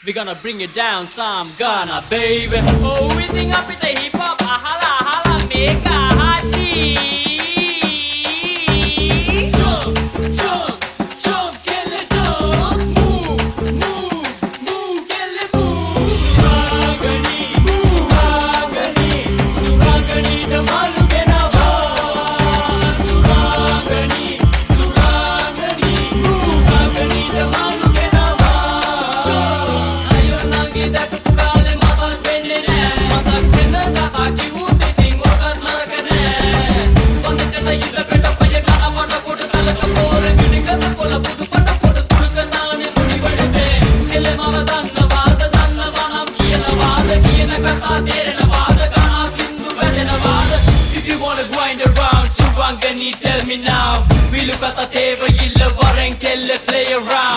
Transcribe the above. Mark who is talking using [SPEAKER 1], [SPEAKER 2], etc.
[SPEAKER 1] We gonna bring it down some Ghana, baby. Oh, we think up with the hip hop, ahala, ahala, make a hottie. Jump, jump, jump, kill it, jump. Move, move, move, kill it, move. Suragani, suragani, suragani, the malu genava. Suragani, suragani, suragani, the malu genava. Ayo nangi dak pukale matak benne ne, matak benne kata kiwuti tingo kan narakane. Pandita na yida beta paya kana pada podu talaka pore gini kata pola pudu pada podu tulka naane muni badde. Kele mama danna vanam kiyana kata terena vada kana sindu bedena vada. If you wanna grind around Surangani, tell me now. We look at the table, yilla warren kelle play around.